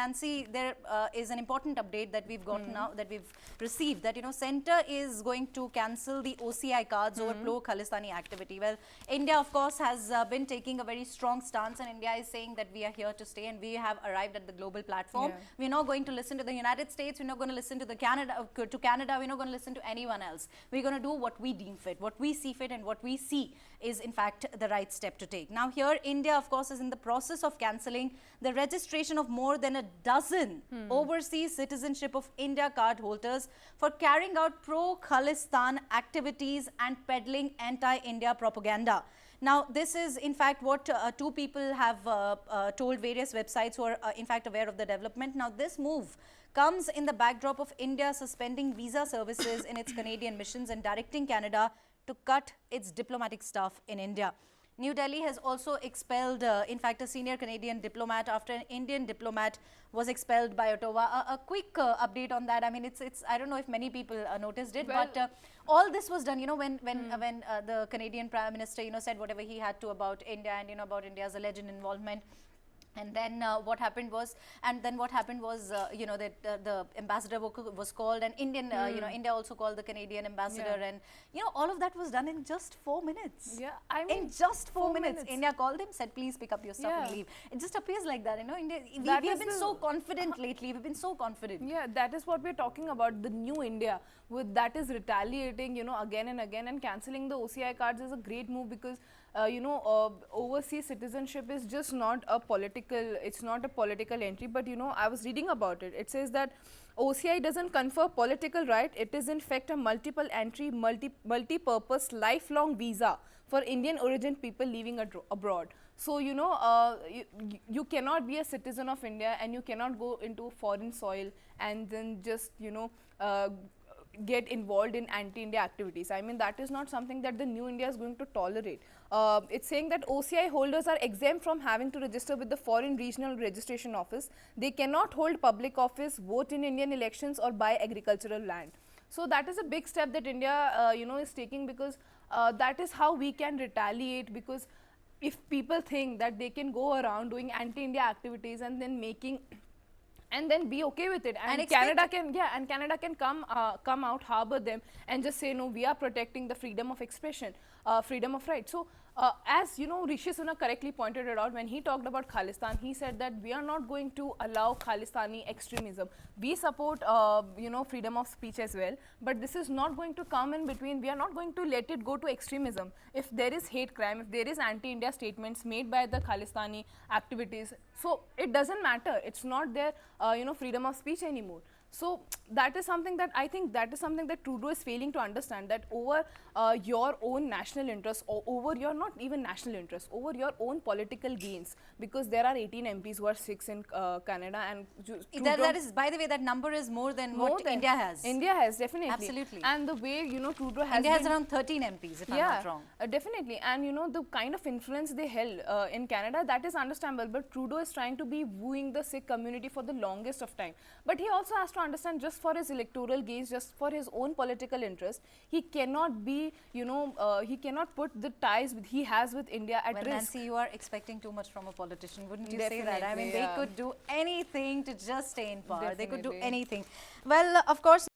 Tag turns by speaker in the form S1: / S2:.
S1: Nancy, there is an important update that we've got now, that we've received, that, Centre is going to cancel the OCI cards over pro-Khalistani activity. Well, India, of course, has been taking a very strong stance, and India is saying that we are here to stay and we have arrived at the global platform. We're not going to listen to the United States, we're not going to listen to Canada, we're not going to listen to anyone else. We're going to do what we deem fit, what we see fit, and what we see is in fact the right step to take. Now here, India, of course, is in the process of cancelling the registration of more than a dozen overseas citizenship of India card holders for carrying out pro-Khalistan activities and peddling anti-India propaganda. Now, this is in fact what two people have told various websites who are in fact aware of the development. Now, this move comes in the backdrop of India suspending visa services in its Canadian missions and directing Canada to cut its diplomatic staff in India. New Delhi has also expelled, in fact, a senior Canadian diplomat after an Indian diplomat was expelled by Ottawa. A quick update on that. I mean, it's I don't know if many people noticed it, well, but all this was done, when the Canadian Prime Minister, said whatever he had to about India and, about India's alleged involvement. And then what happened was, that the ambassador was called, and India also called the Canadian ambassador, and all of that was done in just 4 minutes.
S2: Yeah, I mean,
S1: in just 4 minutes, India called him, said, please pick up your stuff and leave. It just appears like that, India. We have been so confident lately. We've been so confident.
S2: Yeah, that is what we're talking about. The new India, that is retaliating, again and again, and cancelling the OCI cards is a great move because. Overseas citizenship is just not a political, it's not a political entry, but I was reading about it. It says that OCI doesn't confer political right, it is in fact a multiple entry, multi-purpose, lifelong visa for Indian origin people living abroad. So, you cannot be a citizen of India and you cannot go into foreign soil and then just, get involved in anti-India activities. I mean, that is not something that the new India is going to tolerate. It's saying that OCI holders are exempt from having to register with the Foreign Regional Registration Office. They cannot hold public office, vote in Indian elections or buy agricultural land. So that is a big step that India, is taking, because that is how we can retaliate, because if people think that they can go around doing anti-India activities and then be okay with it, and Canada can come out, harbor them, and just say no, we are protecting the freedom of expression, freedom of right. So as Rishi Sunak correctly pointed it out when he talked about Khalistan, he said that we are not going to allow Khalistani extremism. We support freedom of speech as well, but this is not going to come in between. We are not going to let it go to extremism. If there is hate crime, if there is anti-India statements made by the Khalistani activities, so it doesn't matter. It's not their freedom of speech anymore. So that is something that I think Trudeau is failing to understand, that over your own national interests, or over your not even national interests, over your own political gains, because there are 18 MPs who are 6 in Canada, and
S1: that is, by the way, that number is more than what India has.
S2: India has, definitely.
S1: Absolutely.
S2: And the way Trudeau has
S1: India has around 13 MPs, if I'm not wrong.
S2: Definitely. And the kind of influence they held in Canada, that is understandable, but Trudeau is trying to be wooing the Sikh community for the longest of time. But he also has to understand, just for his electoral gains, just for his own political interest, he cannot be, he cannot put the ties he has with India at risk.
S1: Nancy, you are expecting too much from a politician, wouldn't you say that? I mean, they could do anything to just stay in power. They could do anything. Well, of course,